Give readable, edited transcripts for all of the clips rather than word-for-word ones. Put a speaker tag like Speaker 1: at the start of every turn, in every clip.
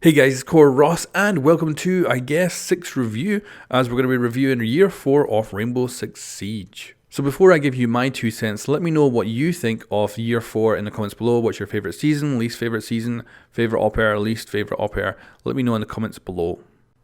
Speaker 1: Hey guys, it's Core Ross and welcome to, I guess, 6th review, as we're going to be reviewing Year 4 of Rainbow Six Siege. So before I give you my 2 cents, let me know what you think of Year 4 in the comments below. What's your favourite season, least favourite season, favourite op-air, least favourite op-air? Let me know in the comments below.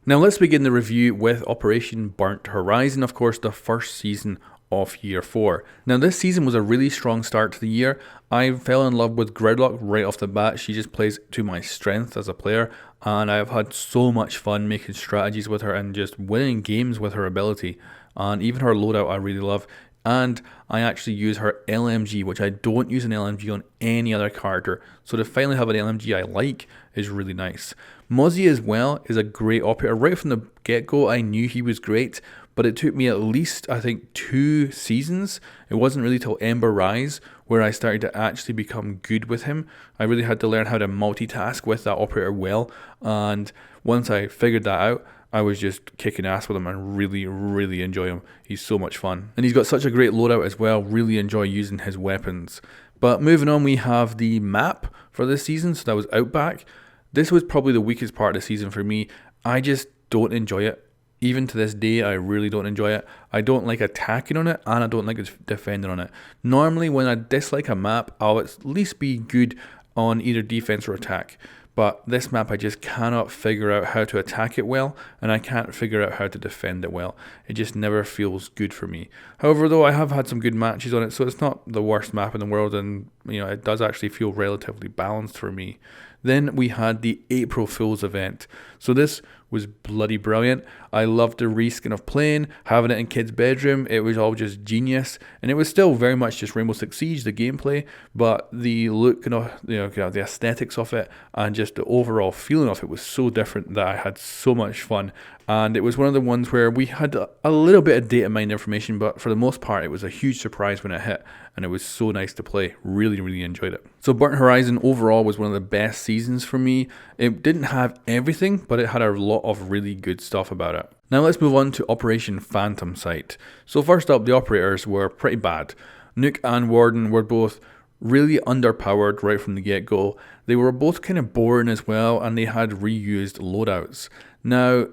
Speaker 1: Now let's begin the review with Operation Burnt Horizon, of course the first season of Year 4. Now this season was a really strong start to the year. I fell in love with Gridlock right off the bat. She just plays to my strength as a player, and I've had so much fun making strategies with her and just winning games with her ability. And even her loadout I really love. And I actually use her LMG, which I don't use an LMG on any other character. So to finally have an LMG I like is really nice. Mozzie as well is a great operator. Right from the get-go I knew he was great, but it took me at least, I think, 2 seasons. It wasn't really till Ember Eyes where I started to actually become good with him. I really had to learn how to multitask with that operator well, and once I figured that out, I was just kicking ass with him and really enjoy him. He's so much fun. And he's got such a great loadout as well. Really enjoy using his weapons. But moving on, we have the map for this season. So that was Outback. This was probably the weakest part of the season for me. I just don't enjoy it. Even to this day, I really don't enjoy it. I don't like attacking on it, and I don't like defending on it. Normally, when I dislike a map, I'll at least be good on either defense or attack. But this map, I just cannot figure out how to attack it well, and I can't figure out how to defend it well. It just never feels good for me. However, though, I have had some good matches on it, so it's not the worst map in the world, and it does actually feel relatively balanced for me. Then we had the April Fool's event. So this was bloody brilliant. I loved the reskin of playing, having it in kids' bedroom. It was all just genius, and it was still very much just Rainbow Six Siege, the gameplay, but the look, the aesthetics of it, and just the overall feeling of it was so different that I had so much fun. And it was one of the ones where we had a little bit of data mined information, but for the most part, it was a huge surprise when it hit, and it was so nice to play. Really enjoyed it. So Burnt Horizon overall was one of the best seasons for me. It didn't have everything, but it had a lot of really good stuff about it. Now let's move on to Operation Phantom Sight. So first up, the operators were pretty bad. Nuke and Warden were both really underpowered right from the get-go. They were both kind of boring as well, and they had reused loadouts. Now,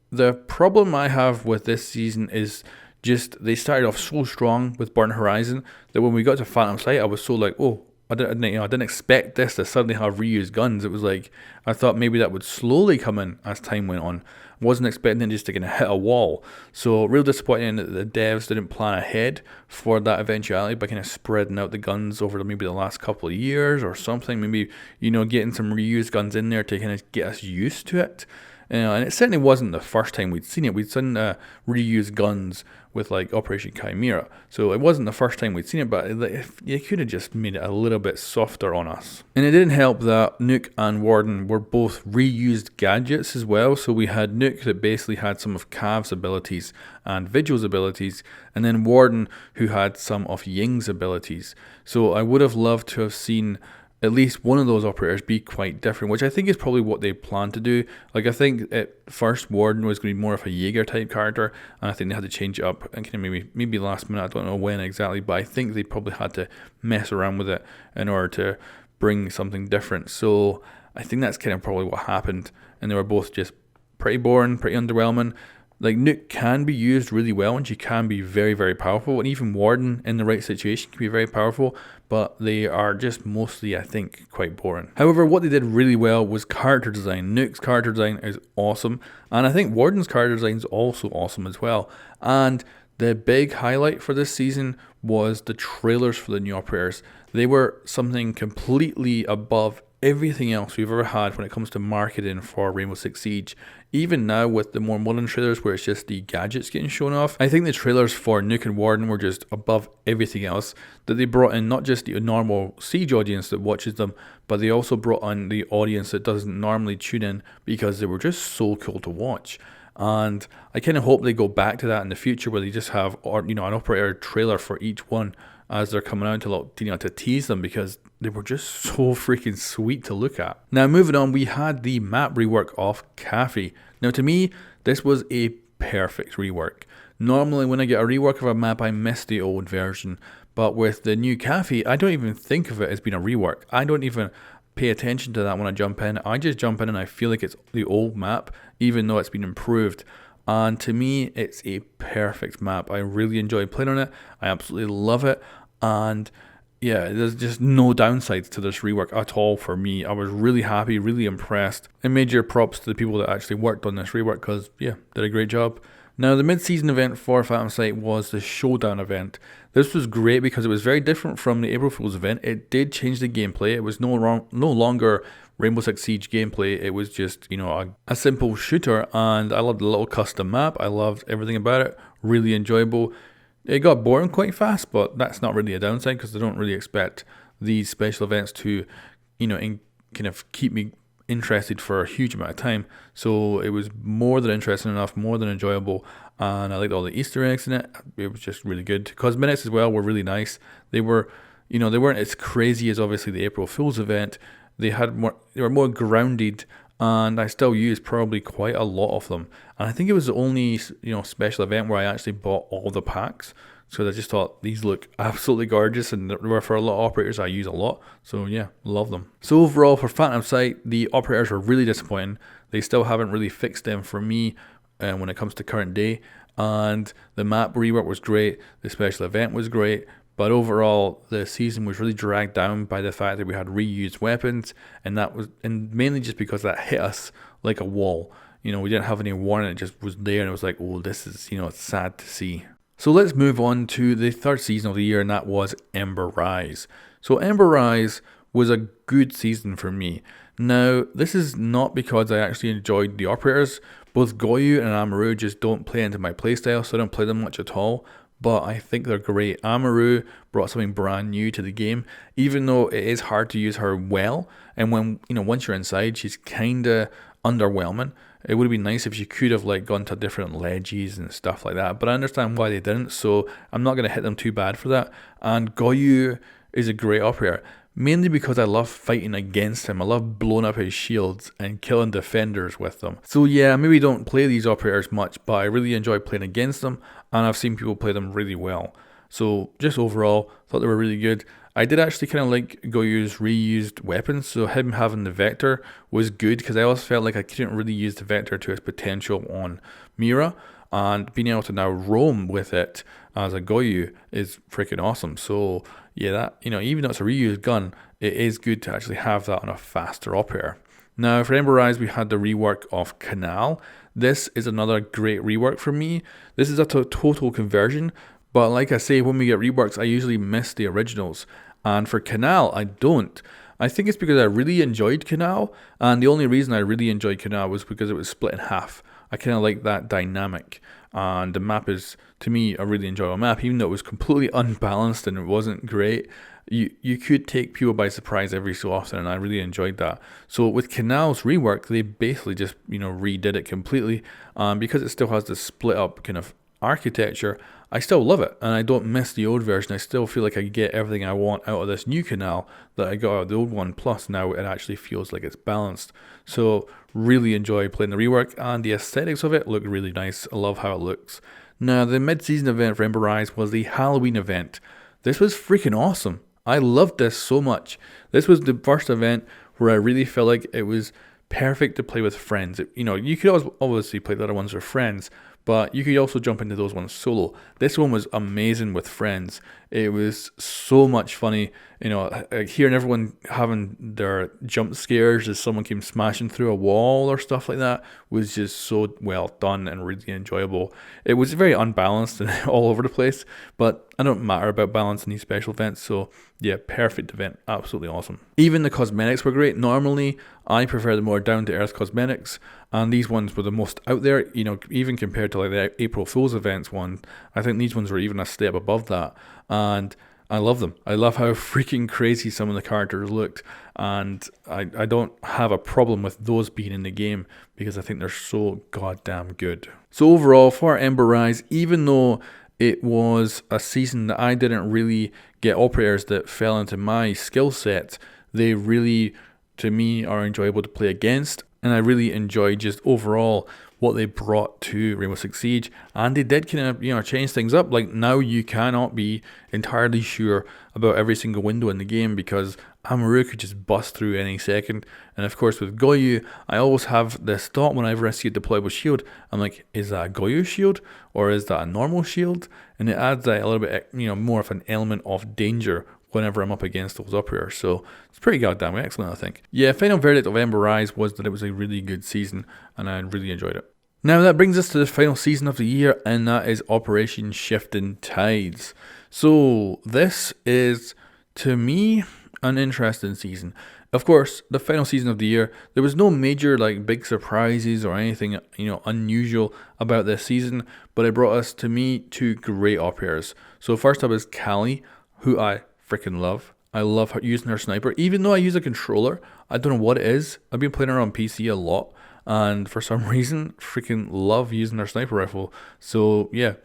Speaker 1: the problem I have with this season is just they started off so strong with Burnt Horizon that when we got to Phantom Sight, I was so like, oh, I didn't expect this to suddenly have reused guns. It was like, I thought maybe that would slowly come in as time went on. I wasn't expecting it just to kind of hit a wall. So real disappointing that the devs didn't plan ahead for that eventuality by kind of spreading out the guns over maybe the last couple of years or something. Maybe, getting some reused guns in there to kind of get us used to it. And it certainly wasn't the first time we'd seen it. We'd seen reused guns with like Operation Chimera. So it wasn't the first time we'd seen it, but you could have just made it a little bit softer on us. And it didn't help that Nuke and Warden were both reused gadgets as well. So we had Nuke that basically had some of Cav's abilities and Vigil's abilities, and then Warden who had some of Ying's abilities. So I would have loved to have seen at least one of those operators be quite different, which I think is probably what they plan to do. Like, I think at first Warden was going to be more of a Jaeger type character, and I think they had to change it up and kind of maybe last minute, I don't know when exactly, but I think they probably had to mess around with it in order to bring something different. So I think that's kind of probably what happened, and they were both just pretty boring, pretty underwhelming. Like, Nuke can be used really well, and she can be very powerful, and even Warden in the right situation can be very powerful, but they are just mostly, I think, quite boring. However, what they did really well was character design. Nuke's character design is awesome, and I think Warden's character design is also awesome as well. And the big highlight for this season was the trailers for the new operators. They were something completely above everything else we've ever had when it comes to marketing for Rainbow Six Siege. Even now with the more modern trailers where it's just the gadgets getting shown off, I think the trailers for Nuke and Warden were just above everything else. That they brought in not just the normal Siege audience that watches them, but they also brought in the audience that doesn't normally tune in because they were just so cool to watch. And I kind of hope they go back to that in the future where they just have an operator trailer for each one as they're coming out to tease them, because they were just so freaking sweet to look at. Now moving on, we had the map rework of Cafe. Now to me, this was a perfect rework. Normally when I get a rework of a map, I miss the old version, but with the new Cafe, I don't even think of it as being a rework. pay attention to that when I jump in. I just jump in and I feel like it's the old map, even though it's been improved. And to me, it's a perfect map. I really enjoy playing on it. I absolutely love it. And yeah, there's just no downsides to this rework at all for me. I was really happy, really impressed. And major props to the people that actually worked on this rework because, yeah, did a great job. Now, the mid-season event for Phantom Sight was the Showdown event. This was great because it was very different from the April Fool's event. It did change the gameplay. It was no longer Rainbow Six Siege gameplay. It was just, a simple shooter, and I loved the little custom map. I loved everything about it. Really enjoyable. It got boring quite fast, but that's not really a downside because I don't really expect these special events to, kind of keep me interested for a huge amount of time. So it was more than interesting enough, more than enjoyable, and I liked all the Easter eggs in it. It was just really good. Cosmetics as well were really nice. They were, they weren't as crazy as obviously the April Fool's event. They were more grounded, and I still used probably quite a lot of them. And I think it was the only special event where I actually bought all the packs. So I just thought these look absolutely gorgeous, and were for a lot of operators I use a lot. So yeah, love them. So overall for Phantom Sight, the operators were really disappointing. They still haven't really fixed them for me when it comes to current day. And the map rework was great. The special event was great. But overall, the season was really dragged down by the fact that we had reused weapons, and mainly just because that hit us like a wall. We didn't have any warning; it just was there, and it was like, oh, this is it's sad to see. So let's move on to the third season of the year, and that was Ember Eyes. So Ember Eyes was a good season for me. Now, this is not because I actually enjoyed the operators. Both Goyu and Amaru just don't play into my playstyle, so I don't play them much at all. But I think they're great. Amaru brought something brand new to the game, even though it is hard to use her well. And when once you're inside, she's kinda underwhelming. It would have been nice if she could have gone to different ledges and stuff like that. But I understand why they didn't, so I'm not gonna hit them too bad for that. And Goyu is a great operator. Mainly because I love fighting against him. I love blowing up his shields and killing defenders with them. So yeah, maybe don't play these operators much, but I really enjoy playing against them, and I've seen people play them really well. So just overall, thought they were really good. I did actually kind of like Goyu's reused weapons, so him having the Vector was good because I always felt like I couldn't really use the Vector to its potential on Mira, and being able to now roam with it as a Goyu is freaking awesome. So yeah, that even though it's a reused gun, it is good to actually have that on a faster operator. Now for Ember Eyes, we had the rework of Canal. This is another great rework for me. This is a total conversion, but like I say, when we get reworks, I usually miss the originals. And for Canal, I don't. I think it's because I really enjoyed Canal, and the only reason I really enjoyed Canal was because it was split in half. I kind of like that dynamic, and the map is, to me, a really enjoyable map, even though it was completely unbalanced and it wasn't great. You could take people by surprise every so often, and I really enjoyed that. So with Canal's rework, they basically just redid it completely, because it still has this split up kind of architecture. I still love it, and I don't miss the old version. I still feel like I get everything I want out of this new Canal that I got out of the old one, plus now it actually feels like it's balanced. So really enjoy playing the rework, and the aesthetics of it look really nice. I love how it looks. Now the mid-season event for Ember Eyes was the Halloween event. This was freaking awesome. I loved this so much. This was the first event where I really felt like it was perfect to play with friends. You could always obviously play the other ones with friends, but you could also jump into those ones solo. This one was amazing with friends. It was so much funny. Hearing everyone having their jump scares as someone came smashing through a wall or stuff like that was just so well done and really enjoyable. It was very unbalanced and all over the place, but I don't matter about balance in these special events, so yeah, perfect event, absolutely awesome. Even the cosmetics were great. Normally, I prefer the more down-to-earth cosmetics, and these ones were the most out there, even compared to the April Fool's events one. I think these ones were even a step above that, and I love them. I love how freaking crazy some of the characters looked, and I don't have a problem with those being in the game because I think they're so goddamn good. So overall, for Ember Eyes, even though it was a season that I didn't really get operators that fell into my skill set, they really, to me, are enjoyable to play against, and I really enjoy just overall what they brought to Rainbow Six Siege, and they did kind of change things up. Like now you cannot be entirely sure about every single window in the game because Amaru could just bust through any second. And of course with Goyu, I always have this thought whenever I see a deployable shield, I'm like, is that a Goyu shield or is that a normal shield? And it adds a little bit more of an element of danger whenever I'm up against those operators. So it's pretty goddamn excellent, I think. Yeah, final verdict of Ember Eyes was that it was a really good season and I really enjoyed it. Now that brings us to the final season of the year, and that is Operation Shifting Tides. So this is, to me, an interesting season. Of course, the final season of the year, there was no major big surprises or anything unusual about this season, but it brought us, to me, two great operators. So first up is Cali, who I freaking love. I love using her sniper. Even though I use a controller, I don't know what it is. I've been playing her on PC a lot, and for some reason, freaking love using her sniper rifle. So yeah,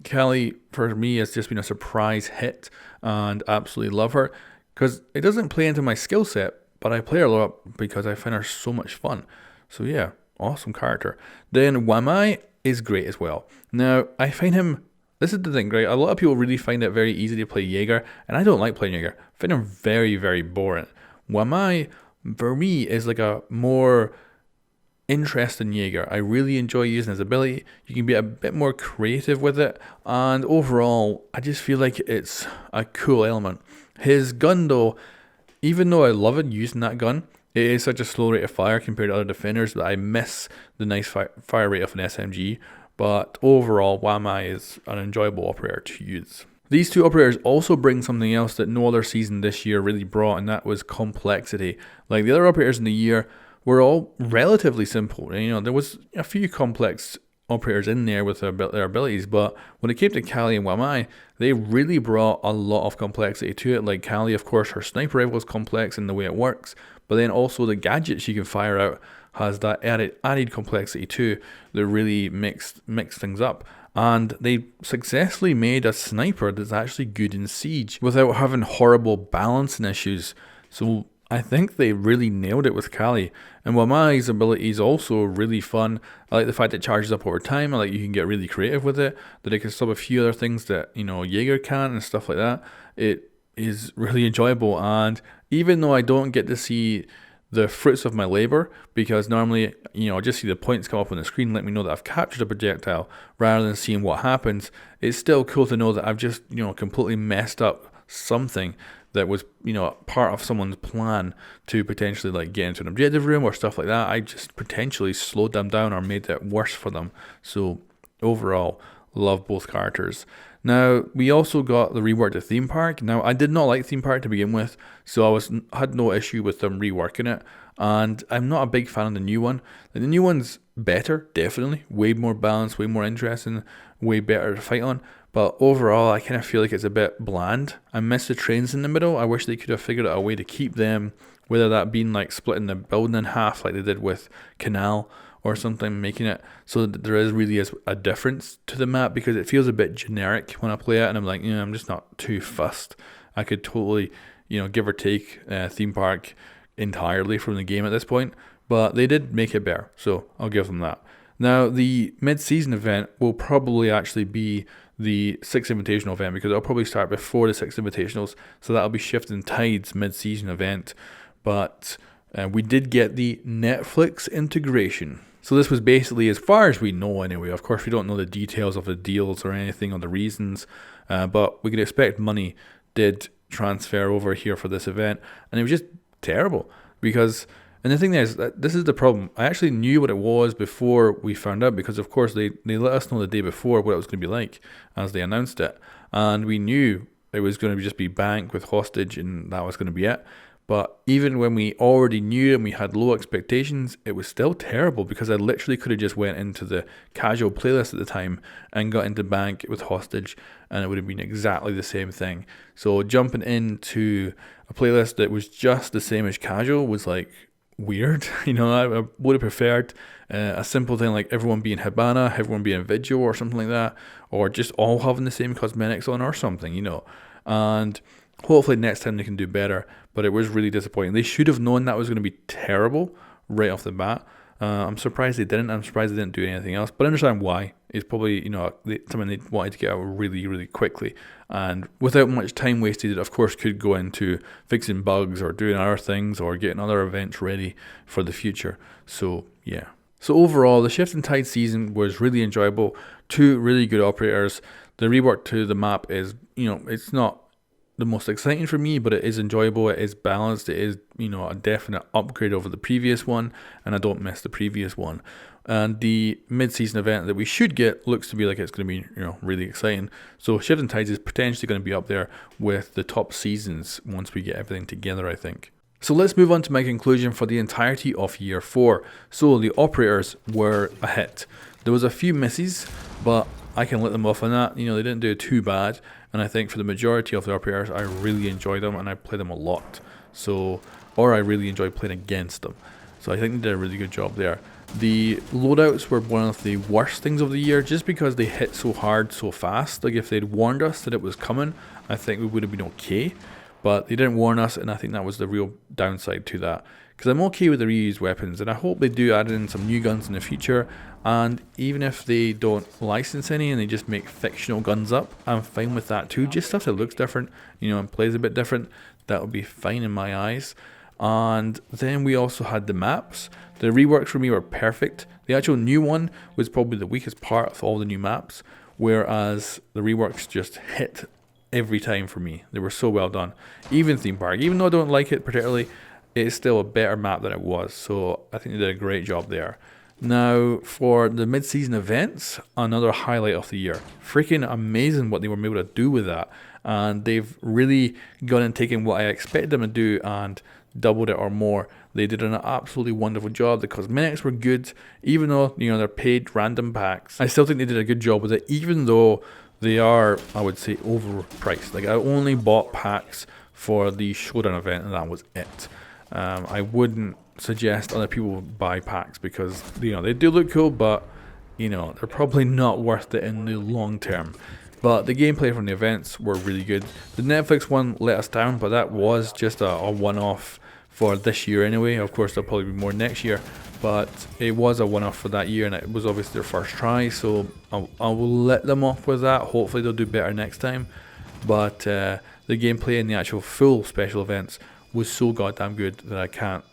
Speaker 1: Cali for me has just been a surprise hit, and absolutely love her because it doesn't play into my skill set, but I play her a lot because I find her so much fun. So yeah, awesome character. Then Wamai is great as well. Now I find him. This is the thing, right? A lot of people really find it very easy to play Jaeger, and I don't like playing Jaeger. I find him very, very boring. Wamai, for me, is like a more interesting Jaeger. I really enjoy using his ability. You can be a bit more creative with it, and overall, I just feel like it's a cool element. His gun, though, even though I love it using that gun, it is such a slow rate of fire compared to other defenders that I miss the nice fire rate of an SMG. But overall, Wamai is an enjoyable operator to use. These two operators also bring something else that no other season this year really brought, and that was complexity. Like the other operators in the year were all relatively simple. There was a few complex operators in there with their abilities, but when it came to Kali and Wamai, they really brought a lot of complexity to it. Like Kali, of course, her sniper rifle is complex in the way it works, but then also the gadgets she can fire out has that added complexity too that really mixed things up. And they successfully made a sniper that's actually good in Siege without having horrible balancing issues. So I think they really nailed it with Kali. And Wamai's ability is also really fun. I like the fact it charges up over time. I like you can get really creative with it, that it can sub a few other things that Jaeger can and stuff like that. It is really enjoyable, and even though I don't get to see the fruits of my labor, because normally I just see the points come up on the screen, let me know that I've captured a projectile rather than seeing what happens, it's still cool to know that I've just completely messed up something that was part of someone's plan to potentially get into an objective room or stuff like that. I just potentially slowed them down or made it worse for them. So overall, love both characters. Now, we also got the reworked theme park. Now, I did not like theme park to begin with, so I had no issue with them reworking it. And I'm not a big fan of the new one. The new one's better, definitely. Way more balanced, way more interesting, way better to fight on. But overall, I kind of feel like it's a bit bland. I miss the trains in the middle. I wish they could have figured out a way to keep them, whether that being splitting the building in half like they did with Canal, or something, making it so that there really is a difference to the map, because it feels a bit generic when I play it, and I'm like, I'm just not too fussed. I could totally, give or take theme park entirely from the game at this point, but they did make it better, so I'll give them that. Now, the mid-season event will probably actually be the 6 Invitational event, because it'll probably start before the 6 Invitationals, so that'll be Shifting Tides mid-season event, but we did get the Netflix integration. So this was basically, as far as we know anyway, of course we don't know the details of the deals or anything or the reasons, but we could expect money did transfer over here for this event, and it was just terrible because, and the thing is, this is the problem, I actually knew what it was before we found out, because of course they let us know the day before what it was going to be like as they announced it, and we knew it was going to just be bank with hostage and that was going to be it. But even when we already knew and we had low expectations, it was still terrible, because I literally could have just went into the casual playlist at the time and got into bank with hostage, and it would have been exactly the same thing. So jumping into a playlist that was just the same as casual was weird. I would have preferred a simple thing like everyone being Hibana, everyone being Vigil or something like that, or just all having the same cosmetics on or something, and hopefully next time they can do better, but it was really disappointing. They should have known that was going to be terrible right off the bat, I'm surprised they didn't. I'm surprised they didn't do anything else, but I understand why. It's probably, something they wanted to get out really, really quickly. And without much time wasted, it of course could go into fixing bugs or doing other things or getting other events ready for the future. So, yeah. So overall, the Shifting Tide season was really enjoyable. 2 really good operators. The rework to the map is, it's not the most exciting for me, but it is enjoyable, it is balanced, it is, a definite upgrade over the previous one, and I don't miss the previous one. And the mid-season event that we should get looks to be like it's going to be, really exciting. So Shifting Tides is potentially going to be up there with the top seasons once we get everything together, I think. So let's move on to my conclusion for the entirety of year 4. So the operators were a hit. There was a few misses, but I can let them off on that. They didn't do too bad. And I think for the majority of the operators, I really enjoyed them and I play them a lot. Or I really enjoyed playing against them. So I think they did a really good job there. The loadouts were one of the worst things of the year just because they hit so hard so fast. Like if they'd warned us that it was coming, I think we would have been okay. But they didn't warn us, and I think that was the real downside to that. Because I'm okay with the reused weapons, and I hope they do add in some new guns in the future. And even if they don't license any and they just make fictional guns up, I'm fine with that too. Just stuff that looks different, and plays a bit different, that would be fine in my eyes. And then we also had the maps. The reworks for me were perfect. The actual new one was probably the weakest part of all the new maps, whereas the reworks just hit every time for me. They were so well done. Even Theme Park, even though I don't like it particularly, it's still a better map than it was. So I think they did a great job there. Now for the mid-season events, another highlight of the year. Freaking amazing what they were able to do with that. And they've really gone and taken what I expected them to do and doubled it or more. They did an absolutely wonderful job. The cosmetics were good, even though they're paid random packs. I still think they did a good job with it, even though they are, I would say, overpriced. Like I only bought packs for the showdown event, and that was it. I wouldn't suggest other people buy packs because they do look cool, but they're probably not worth it in the long term. But the gameplay from the events were really good. The Netflix one let us down, but that was just a one-off for this year anyway. Of course, there'll probably be more next year, but it was a one-off for that year, and it was obviously their first try, so I will let them off with that. Hopefully they'll do better next time. But the gameplay in the actual full special events was so goddamn good that I can't,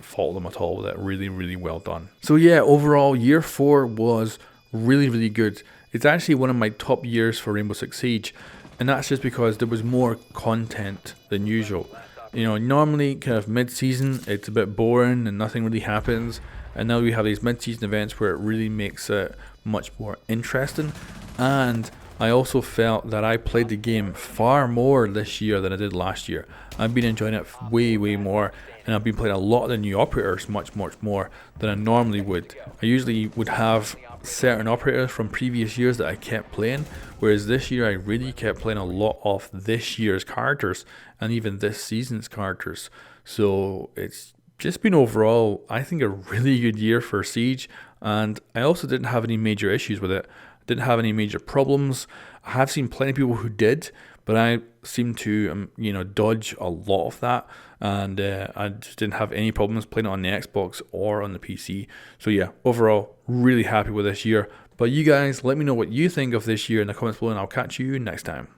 Speaker 1: fault them at all with it. Really, really well done. So yeah, overall, year 4 was really, really good. It's actually one of my top years for Rainbow Six Siege, and that's just because there was more content than usual. Normally kind of mid-season, it's a bit boring and nothing really happens, and now we have these mid-season events where it really makes it much more interesting. And I also felt that I played the game far more this year than I did last year. I've been enjoying it way, way more, and I've been playing a lot of the new operators much more than I normally would. I usually would have certain operators from previous years that I kept playing, whereas this year I really kept playing a lot of this year's characters and even this season's characters. So it's just been overall, I think, a really good year for Siege, and I also didn't have any major issues with it. Didn't have any major problems. I have seen plenty of people who did, but I seem to dodge a lot of that, and I just didn't have any problems playing it on the Xbox or on the PC. So yeah, overall, really happy with this year. But you guys, let me know what you think of this year in the comments below, and I'll catch you next time.